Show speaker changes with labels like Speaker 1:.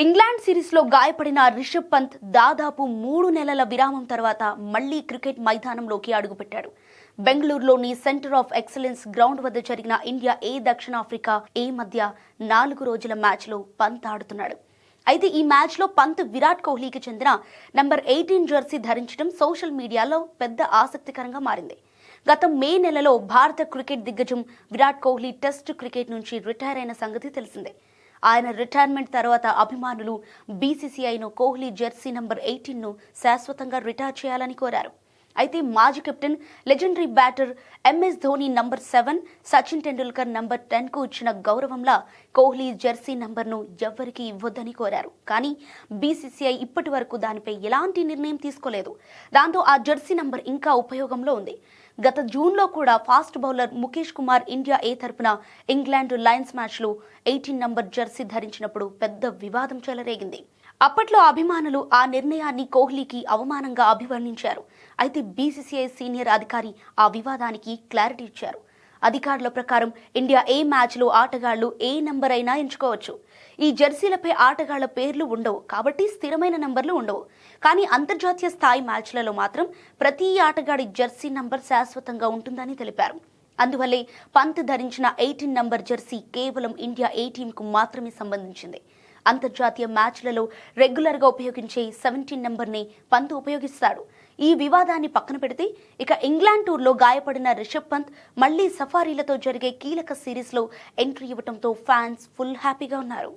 Speaker 1: England సిరీస్లో గాయపడిన రిషబ్ పంత్ దాదాపు 3 నెలల విరామం తర్వాత మళ్లీ క్రికెట్ మైదానంలోకి అడుగుపెట్టాడు. బెంగళూరులోని సెంటర్ ఆఫ్ ఎక్సలెన్స్ గ్రౌండ్ వద్ద జరిగిన ఇండియా దక్షిణాఫ్రికా మధ్య 4 రోజుల మ్యాచ్లో పంత్ ఆడుతున్నాడు. అయితే ఈ మ్యాచ్లో పంత్ విరాట్ కోహ్లీకి చెందిన నంబర్ 18 జెర్సీ ధరించడం సోషల్ మీడియాలో పెద్ద ఆసక్తికరంగా మారింది. గత మే నెలలో భారత క్రికెట్ దిగ్గజం విరాట్ కోహ్లీ టెస్ట్ క్రికెట్ నుంచి రిటైర్ అయిన సంగతి తెలిసిందే. ఆయన రిటైర్మెంట్ తర్వాత అభిమానులు బీసీసీఐను కోహ్లీ జెర్సీ నంబర్ 18ను శాశ్వతంగా రిటైర్ చేయాలని కోరారు. అయితే మాజీ captain, legendary batter MS Dhoni number 7, Sachin Tendulkar number 10కు ఇచ్చిన గౌరవంలా కోహ్లీ జెర్సీ నంబర్ను ఎవ్వరికీ ఇవ్వొద్దని కోరారు. కానీ బీసీసీఐ ఇప్పటి వరకు దానిపై ఎలాంటి నిర్ణయం తీసుకోలేదు. దాంతో ఆ జెర్సీ నంబర్ ఇంకా ఉపయోగంలో ఉంది. గత జూన్లో కూడా fast bowler Mukesh Kumar India తరపున ఇంగ్లాండ్ లయన్స్ మ్యాచ్లో 18 నంబర్ జెర్సీ ధరించినప్పుడు పెద్ద వివాదం చెలరేగింది. అప్పట్లో అభిమానులు ఆ నిర్ణయాన్ని కోహ్లీకి అవమానంగా అభివర్ణించారు. అయితే బీసీసీఐ సీనియర్ అధికారి ఆ వివాదానికి క్లారిటీ ఇచ్చారు. అధికారుల ప్రకారం ఇండియా మ్యాచ్లో ఆటగాళ్లు నంబర్ అయినా ఎంచుకోవచ్చు. ఈ జెర్సీలపై ఆటగాళ్ల పేర్లు ఉండవు కాబట్టి స్థిరమైన నంబర్లు ఉండవు. కానీ అంతర్జాతీయ స్థాయి మ్యాచ్లలో మాత్రం ప్రతి ఆటగాడి జెర్సీ నంబర్ శాశ్వతంగా ఉంటుందని తెలిపారు. అందువల్లే పంత్ ధరించిన 18 నంబర్ జెర్సీ కేవలం ఇండియా టీంకు మాత్రమే సంబంధించింది. అంతర్జాతీయ మ్యాచ్లలో రెగ్యులర్గా ఉపయోగించే 17 నంబర్ని పంత్ ఉపయోగిస్తాడు. ఈ వివాదాన్ని పక్కన పెడితే ఇక ఇంగ్లాండ్ టూర్లో గాయపడిన రిషబ్ పంత్ మళ్లీ సఫారీలతో జరిగే కీలక సిరీస్లో ఎంట్రీ ఇవ్వడంతో ఫ్యాన్స్ ఫుల్ హ్యాపీగా ఉన్నారు.